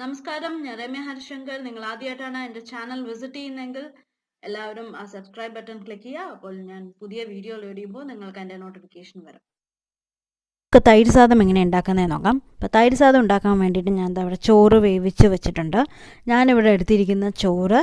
നമസ്കാരം, ഞാൻ രമ്യ ഹരിശങ്കർ. നിങ്ങൾ ആദ്യമായിട്ടാണ് എൻ്റെ ചാനൽ വിസിറ്റ് ചെയ്യുന്നതെങ്കിൽ എല്ലാവരും ആ സബ്സ്ക്രൈബ് ബട്ടൺ ക്ലിക്ക് ചെയ്യുക. അപ്പോൾ ഞാൻ പുതിയ വീഡിയോ ലോഡ് ചെയ്യുമ്പോൾ നിങ്ങൾക്ക് എൻ്റെ നോട്ടിഫിക്കേഷൻ വരും. നമുക്ക് തൈര് സാദം എങ്ങനെ ഉണ്ടാക്കുന്നതെന്ന് നോക്കാം. അപ്പോൾ തൈര് സാദം ഉണ്ടാക്കാൻ വേണ്ടിയിട്ട് ഞാൻ അവിടെ ചോറ് വേവിച്ച് വെച്ചിട്ടുണ്ട്. ഞാനിവിടെ എടുത്തിരിക്കുന്ന ചോറ്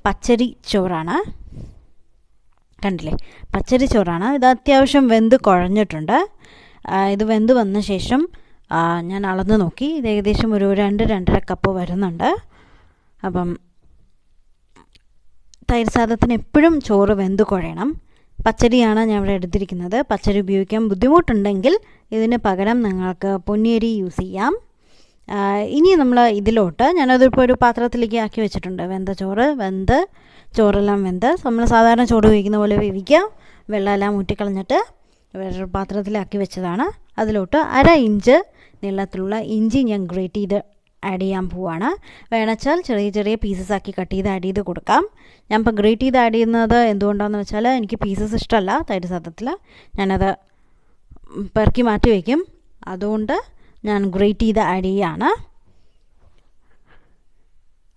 പച്ചരി ചോറാണ്. കണ്ടില്ലേ, പച്ചരി ചോറാണ്. ഇത് അത്യാവശ്യം വെന്ത് കുഴഞ്ഞിട്ടുണ്ട്. ഇത് വെന്ത് വന്ന ശേഷം ഞാൻ അളന്ന് നോക്കി. ഇത് ഏകദേശം ഒരു 2-2.5 കപ്പ് വരുന്നുണ്ട്. അപ്പം തൈര് സാദത്തിന് എപ്പോഴും ചോറ് വെന്ത് കുഴയണം. പച്ചരിയാണ് ഞാൻ ഇവിടെ എടുത്തിരിക്കുന്നത്. പച്ചരി ഉപയോഗിക്കാൻ ബുദ്ധിമുട്ടുണ്ടെങ്കിൽ ഇതിന് പകരം നിങ്ങൾക്ക് പൊന്നിയരി യൂസ് ചെയ്യാം. ഇനി നമ്മൾ ഇതിലോട്ട് ഞാനതിപ്പോൾ ഒരു പാത്രത്തിലേക്ക് ആക്കി വെച്ചിട്ടുണ്ട്. ചോറെല്ലാം വെന്ത് നമ്മൾ സാധാരണ ചോറ് വേവിക്കുന്ന പോലെ വേവിക്കുക. വെള്ളമെല്ലാം ഊറ്റിക്കളഞ്ഞിട്ട് വേറൊരു പാത്രത്തിലാക്കി വെച്ചതാണ്. അതിലോട്ട് 1/2 ഇഞ്ച് നീളത്തിലുള്ള ഇഞ്ചി ഞാൻ ഗ്രേറ്റ് ചെയ്ത് ആഡ് ചെയ്യാൻ പോവാണ്. വേണമെച്ചാൽ ചെറിയ ചെറിയ പീസസ് ആക്കി കട്ട് ചെയ്ത് ആഡ് ചെയ്ത് കൊടുക്കാം. ഞാൻ ഇപ്പോൾ ഗ്രേറ്റ് ചെയ്ത് ആഡ് ചെയ്യുന്നത് എന്തുകൊണ്ടാണെന്ന് വെച്ചാൽ എനിക്ക് പീസസ് ഇഷ്ടമല്ല തൈര് സാദത്തിൽ. ഞാനത് പെറുക്കി മാറ്റി വയ്ക്കും. അതുകൊണ്ട് ഞാൻ ഗ്രേറ്റ് ചെയ്ത് ആഡ് ചെയ്യുകയാണ്.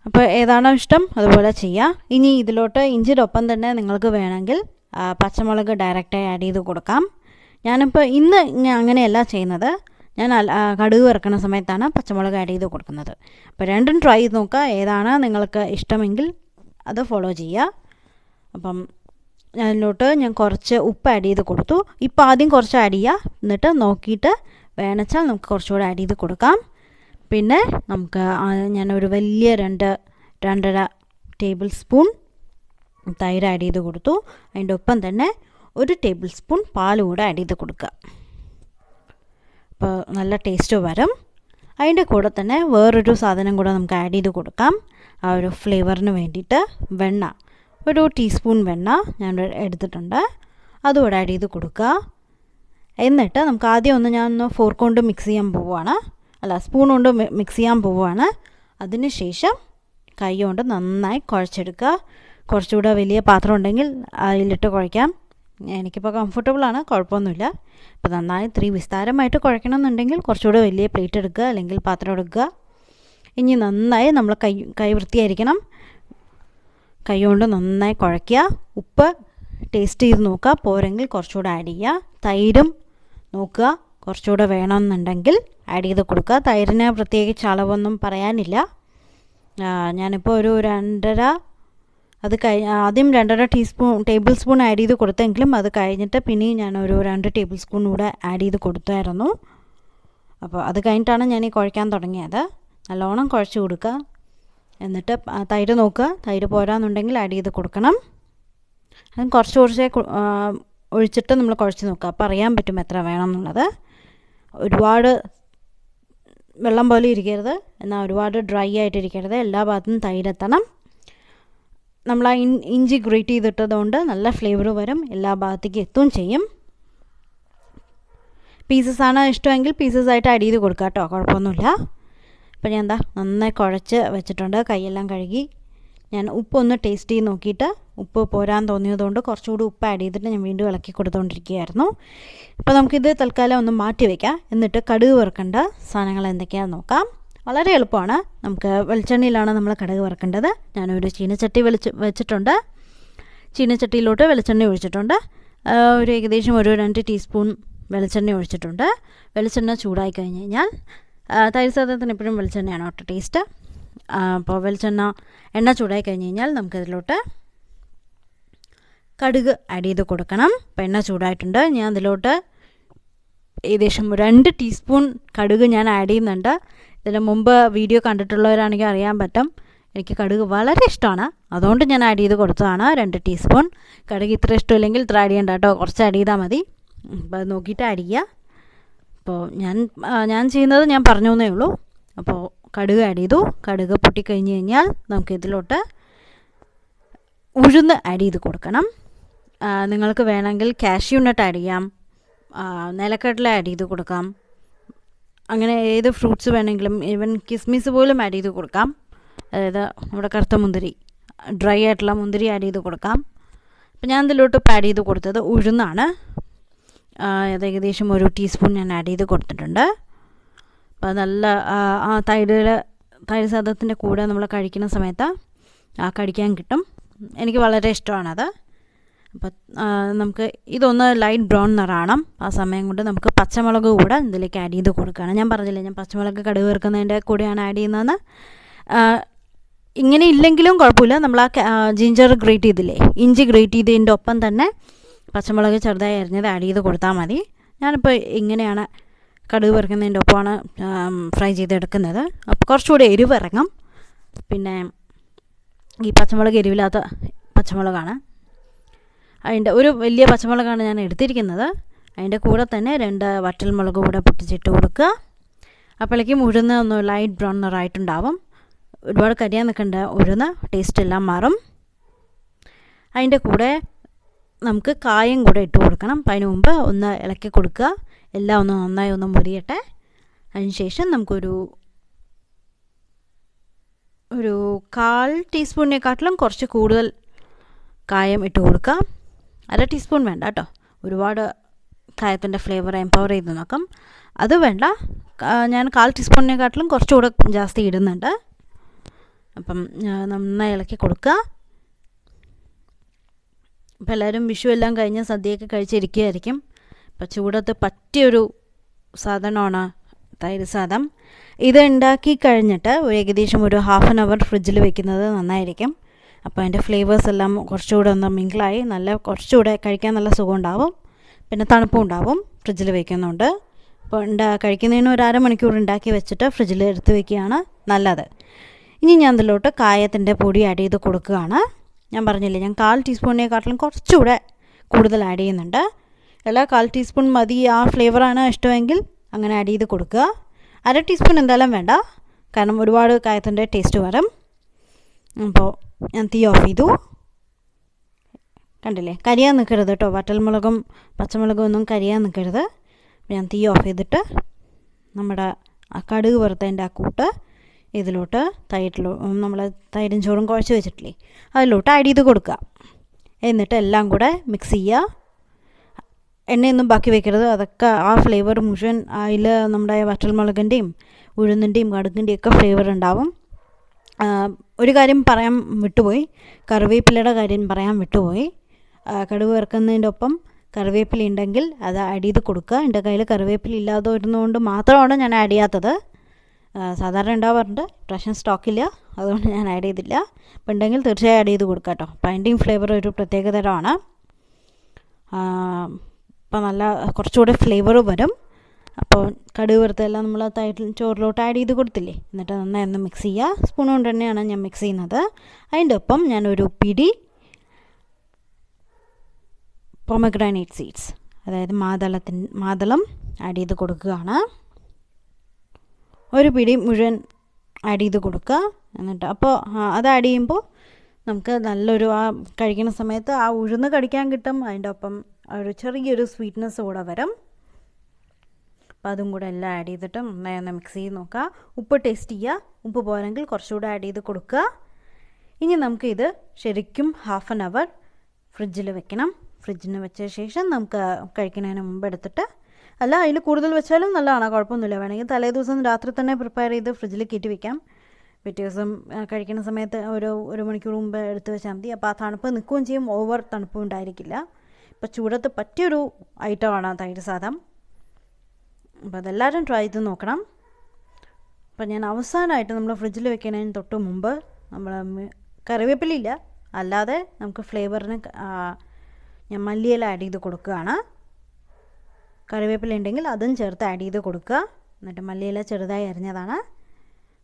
അപ്പോൾ ഏതാണോ ഇഷ്ടം അതുപോലെ ചെയ്യാം. ഇനി ഇതിലോട്ട് ഇഞ്ചിയുടെ ഒപ്പം തന്നെ നിങ്ങൾക്ക് വേണമെങ്കിൽ പച്ചമുളക് ഡയറക്റ്റായി ആഡ് ചെയ്ത് കൊടുക്കാം. ഞാനിപ്പോൾ ഇന്ന് അങ്ങനെയല്ല ചെയ്യുന്നത്. ഞാൻ കടുക് വറുക്കുന്ന സമയത്താണ് പച്ചമുളക് ആഡ് ചെയ്ത് കൊടുക്കുന്നത്. അപ്പോൾ രണ്ടും ട്രൈ ചെയ്ത് നോക്കുക. ഏതാണ് നിങ്ങൾക്ക് ഇഷ്ടമെങ്കിൽ അത് ഫോളോ ചെയ്യുക. അപ്പം അതിലോട്ട് ഞാൻ കുറച്ച് ഉപ്പ് ആഡ് ചെയ്ത് കൊടുത്തു. ഇപ്പോൾ ആദ്യം കുറച്ച് ആഡ് ചെയ്യുക, എന്നിട്ട് നോക്കിയിട്ട് വേണമെച്ചാൽ നമുക്ക് കുറച്ചുകൂടെ ആഡ് ചെയ്ത് കൊടുക്കാം. പിന്നെ നമുക്ക് ഞാനൊരു വലിയ 2-2.5 ടേബിൾ സ്പൂൺ തൈര് ആഡ് ചെയ്ത് കൊടുത്തു. അതിൻ്റെ ഒപ്പം തന്നെ 1 ടേബിൾ സ്പൂൺ പാൽ കൂടെ ആഡ് ചെയ്ത് കൊടുക്കുക. അപ്പോൾ നല്ല ടേസ്റ്റ് വരും. അതിൻ്റെ കൂടെ തന്നെ വേറൊരു സാധനം കൂടെ നമുക്ക് ആഡ് ചെയ്ത് കൊടുക്കാം. ആ ഒരു ഫ്ലേവറിന് വേണ്ടിയിട്ട് വെണ്ണ, 1 ടീസ്പൂൺ വെണ്ണ ഞാൻ എടുത്തിട്ടുണ്ട്. അതുകൂടെ ആഡ് ചെയ്ത് കൊടുക്കുക. എന്നിട്ട് നമുക്ക് ആദ്യം ഞാൻ ഫോർക്ക് കൊണ്ട് മിക്സ് ചെയ്യാൻ പോവുകയാണ്. സ്പൂൺ കൊണ്ട് മിക്സ് ചെയ്യാൻ പോവുകയാണ്. അതിന് ശേഷം കൈ കൊണ്ട് നന്നായി കുഴച്ചെടുക്കുക. കുറച്ചുകൂടെ വലിയ പാത്രം ഉണ്ടെങ്കിൽ അതിലിട്ട് കുഴയ്ക്കാം. എനിക്കിപ്പോൾ കംഫർട്ടബിളാണ്, കുഴപ്പമൊന്നുമില്ല. ഇപ്പോൾ നന്നായി വിസ്താരമായിട്ട് കുഴയ്ക്കണമെന്നുണ്ടെങ്കിൽ കുറച്ചുകൂടെ വലിയ പ്ലേറ്റ് എടുക്കുക, അല്ലെങ്കിൽ പാത്രം എടുക്കുക. ഇനി നന്നായി നമ്മൾ കൈ വൃത്തിയായിരിക്കണം. കൈ കൊണ്ട് നന്നായി കുഴയ്ക്കുക. ഉപ്പ് ടേസ്റ്റ് ചെയ്ത് നോക്കുക, പോരെങ്കിൽ കുറച്ചുകൂടെ ആഡ് ചെയ്യുക. തൈരും നോക്കുക, കുറച്ചുകൂടെ വേണമെന്നുണ്ടെങ്കിൽ ആഡ് ചെയ്ത് കൊടുക്കുക. തൈരിന് പ്രത്യേകിച്ച് അളവൊന്നും പറയാനില്ല. ഞാനിപ്പോൾ ഒരു 2.5 ആദ്യം 2.5 ടേബിൾ സ്പൂൺ ആഡ് ചെയ്ത് കൊടുത്തെങ്കിലും അത് കഴിഞ്ഞിട്ട് പിന്നെയും ഞാനൊരു 2 ടേബിൾ സ്പൂൺ കൂടെ ആഡ് ചെയ്ത് കൊടുത്തായിരുന്നു. അപ്പോൾ അത് കഴിഞ്ഞിട്ടാണ് ഞാൻ ഈ കുഴയ്ക്കാൻ തുടങ്ങിയത്. നല്ലോണം കുഴച്ച് കൊടുക്കുക. എന്നിട്ട് തൈര് നോക്കുക, തൈര് പോരാന്നുണ്ടെങ്കിൽ ആഡ് ചെയ്ത് കൊടുക്കണം. അത് കുറച്ച് ഒഴിച്ചിട്ട് നമ്മൾ കുഴച്ച് നോക്കുക. അപ്പോൾ അറിയാൻ പറ്റും എത്ര വേണം എന്നുള്ളത്. ഒരുപാട് വെള്ളം പോലെ ഇരിക്കരുത്, എന്നാൽ ഒരുപാട് ഡ്രൈ ആയിട്ടിരിക്കരുത്. എല്ലാ ഭാഗത്തും തൈരെത്തണം. നമ്മൾ ആ ഇഞ്ചി ഗ്രേറ്റ് ചെയ്തിട്ടതുകൊണ്ട് നല്ല ഫ്ലേവർ വരും, എല്ലാ ഭാഗത്തേക്ക് എത്തുകയും ചെയ്യും. പീസസാണ് ഇഷ്ടമെങ്കിൽ പീസസായിട്ട് ആഡ് ചെയ്ത് കൊടുക്കുക കേട്ടോ, കുഴപ്പമൊന്നുമില്ല. അപ്പോൾ ഞാൻ നന്നായി കുഴച്ച് വെച്ചിട്ടുണ്ട്. കൈയെല്ലാം കഴുകി ഞാൻ ഉപ്പൊന്ന് ടേസ്റ്റ് ചെയ്ത് നോക്കിയിട്ട് ഉപ്പ് പോരാൻ തോന്നിയതുകൊണ്ട് കുറച്ചുകൂടി ഉപ്പ് ആഡ് ചെയ്തിട്ട് ഞാൻ വീണ്ടും ഇളക്കി കൊടുത്തുകൊണ്ടിരിക്കുകയായിരുന്നു. അപ്പോൾ നമുക്കിത് തൽക്കാലം ഒന്ന് മാറ്റി വയ്ക്കാം. എന്നിട്ട് കടുക് വറുക്കേണ്ട സാധനങ്ങൾ എന്തൊക്കെയാണെന്ന് നോക്കാം. വളരെ എളുപ്പമാണ്. നമുക്ക് വെളിച്ചെണ്ണയിലാണ് നമ്മൾ കടുക് വറുക്കേണ്ടത്. ഞാനൊരു ചീനച്ചട്ടി വെച്ചിട്ടുണ്ട്. ചീനച്ചട്ടിയിലോട്ട് വെളിച്ചെണ്ണ ഒഴിച്ചിട്ടുണ്ട്. ഒരു ഏകദേശം 2 ടീസ്പൂൺ വെളിച്ചെണ്ണ ഒഴിച്ചിട്ടുണ്ട്. വെളിച്ചെണ്ണ ചൂടായി കഴിഞ്ഞ് കഴിഞ്ഞാൽ തൈര് സാദത്തിന് എപ്പോഴും വെളിച്ചെണ്ണയാണ് കേട്ടോ ടേസ്റ്റ്. അപ്പോൾ എണ്ണ ചൂടായി കഴിഞ്ഞ് കഴിഞ്ഞാൽ നമുക്കതിലോട്ട് കടുക് ആഡ് ചെയ്ത് കൊടുക്കണം. അപ്പോൾ എണ്ണ ചൂടായിട്ടുണ്ട്. ഞാൻ അതിലോട്ട് ഏകദേശം 2 ടീസ്പൂൺ കടുക് ഞാൻ ആഡ് ചെയ്യുന്നുണ്ട്. ഇതിന് മുമ്പ് വീഡിയോ കണ്ടിട്ടുള്ളവരാണെങ്കിൽ അറിയാൻ പറ്റും, എനിക്ക് കടുക് വളരെ ഇഷ്ടമാണ്. അതുകൊണ്ട് ഞാൻ ആഡ് ചെയ്ത് കൊടുത്തതാണ് 2 ടീസ്പൂൺ. കടുക് ഇത്ര ഇഷ്ടമില്ലെങ്കിൽ ഇത്ര ആഡ് ചെയ്യണ്ട കേട്ടോ, കുറച്ച് ആഡ് ചെയ്താൽ മതി. അപ്പോൾ അത് നോക്കിയിട്ട് ആഡ് ചെയ്യുക. അപ്പോൾ ഞാൻ ചെയ്യുന്നത് ഞാൻ പറഞ്ഞു എന്നേ ഉള്ളൂ. അപ്പോൾ കടുക് ആഡ് ചെയ്തു. കടുക് പൊട്ടിക്കഴിഞ്ഞ് കഴിഞ്ഞാൽ നമുക്കിതിലോട്ട് ഉഴുന്ന് ആഡ് ചെയ്ത് കൊടുക്കണം. നിങ്ങൾക്ക് വേണമെങ്കിൽ കാഷ്യൂ നട്ട് ആഡ് ചെയ്യാം, നിലക്കടല ആഡ് ചെയ്ത് കൊടുക്കാം. അങ്ങനെ ഏത് ഫ്രൂട്ട്സ് വേണമെങ്കിലും, ഈവൻ കിസ്മിസ് പോലും ആഡ് ചെയ്ത് കൊടുക്കാം. അതായത് നമ്മുടെ കറുത്ത മുന്തിരി, ഡ്രൈ ആയിട്ടുള്ള മുന്തിരി ആഡ് ചെയ്ത് കൊടുക്കാം. അപ്പോൾ ഞാൻ ഇതിലോട്ട് ആഡ് ചെയ്ത് കൊടുത്തത് ഉഴുന്നാണ്. അത് ഏകദേശം 1 ടീസ്പൂൺ ഞാൻ ആഡ് ചെയ്ത് കൊടുത്തിട്ടുണ്ട്. അപ്പോൾ നല്ല തൈര് തൈര് സാദത്തിൻ്റെ കൂടെ നമ്മൾ കഴിക്കുന്ന സമയത്ത് കഴിക്കാൻ കിട്ടും. എനിക്ക് വളരെ ഇഷ്ടമാണത്. അപ്പം നമുക്ക് ഇതൊന്ന് ലൈറ്റ് ബ്രൗൺ നിറാണം. ആ സമയം കൊണ്ട് നമുക്ക് പച്ചമുളക് കൂടെ ഇതിലേക്ക് ആഡ് ചെയ്ത് കൊടുക്കുകയാണ്. ഞാൻ പറഞ്ഞില്ലേ, ഞാൻ പച്ചമുളക് കടുക് വറുക്കുന്നതിൻ്റെ കൂടെയാണ് ആഡ് ചെയ്യുന്നതെന്ന്. ഇങ്ങനെ ഇല്ലെങ്കിലും കുഴപ്പമില്ല. നമ്മൾ ജിഞ്ചർ ഗ്രേറ്റ് ചെയ്തില്ലേ, ഇഞ്ചി ഗ്രേറ്റ് ചെയ്തതിൻ്റെ ഒപ്പം തന്നെ പച്ചമുളക് ചെറുതായി അരിഞ്ഞത് ആഡ് ചെയ്ത് കൊടുത്താൽ മതി. ഞാനിപ്പോൾ ഇങ്ങനെയാണ് കടുക് വറുക്കുന്നതിൻ്റെ ഒപ്പമാണ് ഫ്രൈ ചെയ്തെടുക്കുന്നത്. അപ്പോൾ കുറച്ചുകൂടി എരിവ് ഇറങ്ങും. പിന്നെ ഈ പച്ചമുളക് എരിവില്ലാത്ത പച്ചമുളകാണ്. അതിൻ്റെ ഒരു വലിയ പച്ചമുളകാണ് ഞാൻ എടുത്തിരിക്കുന്നത്. അതിൻ്റെ കൂടെ തന്നെ 2 വറ്റൽമുളക് കൂടെ പൊട്ടിച്ചിട്ട് കൊടുക്കുക. അപ്പോഴേക്കും ഉഴുന്ന് ഒന്ന് ലൈറ്റ് ബ്രൗൺ നിറായിട്ടുണ്ടാവും. ഒരുപാട് കരിയാൻ നിൽക്കേണ്ട, ഉഴുന്ന് ടേസ്റ്റ് എല്ലാം മാറും. അതിൻ്റെ കൂടെ നമുക്ക് കായം കൂടെ ഇട്ട് കൊടുക്കണം. അപ്പം അതിന് മുമ്പ് ഒന്ന് ഇളക്കി കൊടുക്കുക. എല്ലാം ഒന്ന് നന്നായി ഒന്ന് മുരിയട്ടെ. അതിന് ശേഷം നമുക്കൊരു 1/4 ടീസ്പൂണിനെക്കാട്ടിലും കുറച്ച് കൂടുതൽ കായം ഇട്ട് കൊടുക്കുക. 1/2 ടീസ്പൂൺ വേണ്ട കേട്ടോ, ഒരുപാട് കായത്തിൻ്റെ ഫ്ലേവർ എംപവർ ചെയ്ത് നോക്കാം. അത് വേണ്ട, ഞാൻ 1/4 ടീസ്പൂണിനെക്കാട്ടിലും കുറച്ചുകൂടെ ജാസ്തി ഇടുന്നുണ്ട്. അപ്പം നന്നായി ഇളക്കി കൊടുക്കുക. ഇപ്പം എല്ലാവരും വിഷു എല്ലാം കഴിഞ്ഞ് സദ്യയൊക്കെ കഴിച്ചിരിക്കുകയായിരിക്കും. അപ്പം ചൂടത്ത് പറ്റിയൊരു സാധനമാണ് തൈര് സാദം. ഇത് ഉണ്ടാക്കി കഴിഞ്ഞിട്ട് ഏകദേശം ഒരു 1/2 hour ഫ്രിഡ്ജിൽ വെക്കുന്നത് നന്നായിരിക്കും. അപ്പോൾ അതിൻ്റെ ഫ്ലേവേഴ്സ് എല്ലാം കുറച്ചുകൂടെ ഒന്ന് മിങ്കിളായി കുറച്ചുകൂടെ കഴിക്കാൻ നല്ല സുഖം ഉണ്ടാവും. പിന്നെ തണുപ്പും ഉണ്ടാവും ഫ്രിഡ്ജിൽ വയ്ക്കുന്നുണ്ട്. അപ്പോൾ കഴിക്കുന്നതിന് ഒരു 1/2 മണിക്കൂർ ഉണ്ടാക്കി വെച്ചിട്ട് ഫ്രിഡ്ജിൽ എടുത്ത് വയ്ക്കുകയാണ് നല്ലത്. ഇനി ഞാൻ അതിലോട്ട് കായത്തിൻ്റെ പൊടി ആഡ് ചെയ്ത് കൊടുക്കുകയാണ്. ഞാൻ പറഞ്ഞില്ലേ, ഞാൻ 1/4 ടീസ്പൂണിനെക്കാട്ടിലും കുറച്ചുകൂടെ കൂടുതൽ ആഡ് ചെയ്യുന്നുണ്ട്. അല്ല 1/4 ടീസ്പൂൺ മതി, ആ ഫ്ലേവറാണ് ഇഷ്ടമെങ്കിൽ അങ്ങനെ ആഡ് ചെയ്ത് കൊടുക്കുക. 1/2 ടീസ്പൂൺ എന്തായാലും വേണ്ട, കാരണം ഒരുപാട് കായത്തിൻ്റെ ടേസ്റ്റ് വരും. അപ്പോൾ ഞാൻ തീ ഓഫ് ചെയ്തു. കണ്ടില്ലേ, കരിയാൻ നിൽക്കരുത് കേട്ടോ, വറ്റൽമുളകും പച്ചമുളകും ഒന്നും കരിയാൻ നിൽക്കരുത്. ഞാൻ തീ ഓഫ് ചെയ്തിട്ട് നമ്മുടെ കടുക് വറുത്തതിൻ്റെ കൂട്ട് ഇതിലോട്ട് നമ്മൾ തൈരും ചോറും കുഴച്ച് വെച്ചിട്ടില്ലേ, അതിലോട്ട് ആഡ് ചെയ്ത് കൊടുക്കുക. എന്നിട്ട് എല്ലാം കൂടെ മിക്സ് ചെയ്യുക. എണ്ണയൊന്നും ബാക്കി വെക്കരുത്. അതൊക്കെ ആ ഫ്ലേവർ മുഴുവൻ അതിൽ നമ്മുടെ വറ്റൽമുളകിൻ്റെയും ഉഴുന്നിൻ്റെയും കടുകിൻ്റെയും ഒക്കെ ഫ്ലേവർ ഉണ്ടാവും. ഒരു കാര്യം പറയാൻ വിട്ടുപോയി, കറിവേപ്പിലയുടെ കാര്യം പറയാൻ വിട്ടുപോയി. കടുക് വറുക്കുന്നതിൻ്റെ ഒപ്പം കറിവേപ്പില ഉണ്ടെങ്കിൽ അത് ആഡ് ചെയ്ത് കൊടുക്കുക. എൻ്റെ കയ്യിൽ കറിവേപ്പില ഇല്ലാതെ വരുന്നതുകൊണ്ട് മാത്രമാണ് ഞാൻ ആഡ് ചെയ്യാത്തത്. സാധാരണ ഉണ്ടാവാറുണ്ട്, പ്രാവശ്യം സ്റ്റോക്കില്ല, അതുകൊണ്ട് ഞാൻ ആഡ് ചെയ്തില്ല. അപ്പോൾ ഉണ്ടെങ്കിൽ തീർച്ചയായും ആഡ് ചെയ്ത് കൊടുക്കുക കേട്ടോ. അപ്പോൾ അതിൻ്റെയും ഫ്ലേവർ ഒരു പ്രത്യേക തരമാണ്. അപ്പോൾ നല്ല കുറച്ചുകൂടെ ഫ്ലേവർ വരും. അപ്പോൾ കടുക് വറുത്തെല്ലാം നമ്മൾ ചോറിലോട്ട് ആഡ് ചെയ്ത് കൊടുത്തില്ലേ, എന്നിട്ട് നന്നായി ഒന്ന് മിക്സ് ചെയ്യുക. സ്പൂൺ കൊണ്ട് തന്നെയാണ് ഞാൻ മിക്സ് ചെയ്യുന്നത്. അതിൻ്റെ ഒപ്പം ഞാനൊരു പിടി പൊമഗ്രാനൈറ്റ് സീഡ്സ്, അതായത് മാതളം ആഡ് ചെയ്ത് കൊടുക്കുകയാണ്. ഒരു പിടി മുഴുവൻ ആഡ് ചെയ്ത് കൊടുക്കുക. എന്നിട്ട് അപ്പോൾ അത് ആഡ് ചെയ്യുമ്പോൾ നമുക്ക് നല്ലൊരു കഴിക്കുന്ന സമയത്ത് ഉഴുന്ന് കടിക്കാൻ കിട്ടും. അതിൻ്റെ ഒപ്പം ഒരു ചെറിയൊരു സ്വീറ്റ്നെസ് കൂടെ വരും. അപ്പോൾ അതും കൂടെ എല്ലാം ആഡ് ചെയ്തിട്ട് നന്നായി ഒന്ന് മിക്സ് ചെയ്ത് നോക്കുക. ഉപ്പ് ടേസ്റ്റ് ചെയ്യുക. ഉപ്പ് പോരെങ്കിൽ കുറച്ചുകൂടെ ആഡ് ചെയ്ത് കൊടുക്കുക. ഇനി നമുക്കിത് ശരിക്കും 1/2 hour ഫ്രിഡ്ജിൽ വെക്കണം. ഫ്രിഡ്ജിന് വെച്ച ശേഷം നമുക്ക് കഴിക്കുന്നതിന് മുമ്പ് എടുത്തിട്ട്, അല്ല അതിൽ കൂടുതൽ വെച്ചാലും നല്ലതാണ്, കുഴപ്പമൊന്നുമില്ല. വേണമെങ്കിൽ തലേ ദിവസം രാത്രി തന്നെ പ്രിപ്പയർ ചെയ്ത് ഫ്രിഡ്ജിൽ കയറ്റി വയ്ക്കാം. പിറ്റേ ദിവസം കഴിക്കുന്ന സമയത്ത് ഒരു മണിക്കൂർ മുമ്പ് എടുത്ത് വെച്ചാൽ മതി. അപ്പോൾ ആ തണുപ്പ് നിൽക്കുകയും ചെയ്യും, ഓവർ തണുപ്പും ഉണ്ടായിരിക്കില്ല. ഇപ്പോൾ ചൂടത്ത് പറ്റിയൊരു ഐറ്റമാണ് തൈര് സാദം. അപ്പോൾ അതെല്ലാവരും ട്രൈ ചെയ്ത് നോക്കണം. അപ്പോൾ ഞാൻ അവസാനമായിട്ട് നമ്മൾ ഫ്രിഡ്ജിൽ വെക്കുന്നതിന് തൊട്ട് മുമ്പ് നമ്മൾ കറിവേപ്പിലയില്ല, അല്ലാതെ നമുക്ക് ഫ്ലേവറിന് ഞാൻ മല്ലിയില ആഡ് ചെയ്ത് കൊടുക്കുകയാണ്. കറിവേപ്പില ഉണ്ടെങ്കിൽ അതും ചേർത്ത് ആഡ് ചെയ്ത് കൊടുക്കുക. എന്നിട്ട് മല്ലിയില ചെറുതായി അരിഞ്ഞതാണ്,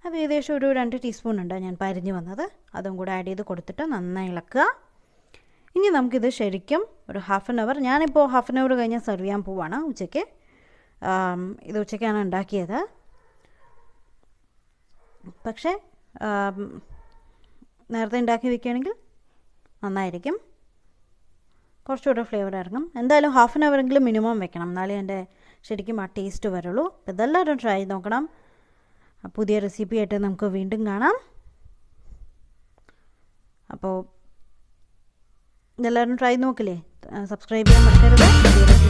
അത് ഏകദേശം ഒരു 2 ടീസ്പൂൺ ഉണ്ട് ഞാൻ പരിഞ്ഞ് വന്നത്, അതും കൂടെ ആഡ് ചെയ്ത് കൊടുത്തിട്ട് നന്നായി ഇളക്കുക. ഇനി നമുക്കിത് ശരിക്കും ഒരു 1/2 hour, ഞാനിപ്പോൾ 1/2 hour കഴിഞ്ഞ് സെർവ് ചെയ്യാൻ പോവാണ്. ഉച്ചയ്ക്ക് ഇത് ഉച്ചയ്ക്കാണ് ഉണ്ടാക്കിയത്. പക്ഷേ നേരത്തെ ഉണ്ടാക്കി വെക്കുകയാണെങ്കിൽ നന്നായിരിക്കും, കുറച്ചുകൂടെ ഫ്ലേവർ ഇറങ്ങും. എന്തായാലും 1/2 hour എങ്കിലും മിനിമം വെക്കണം, എന്നാലേ എൻ്റെ ശരിക്കും ആ ടേസ്റ്റ് വരുള്ളൂ. അപ്പോൾ ഇതെല്ലാവരും ട്രൈ ചെയ്ത് നോക്കണം. പുതിയ റെസിപ്പി ആയിട്ട് നമുക്ക് വീണ്ടും കാണാം. അപ്പോൾ ഇതെല്ലാവരും ട്രൈ നോക്കില്ലേ, സബ്സ്ക്രൈബ് ചെയ്യാൻ മറക്കരുത്.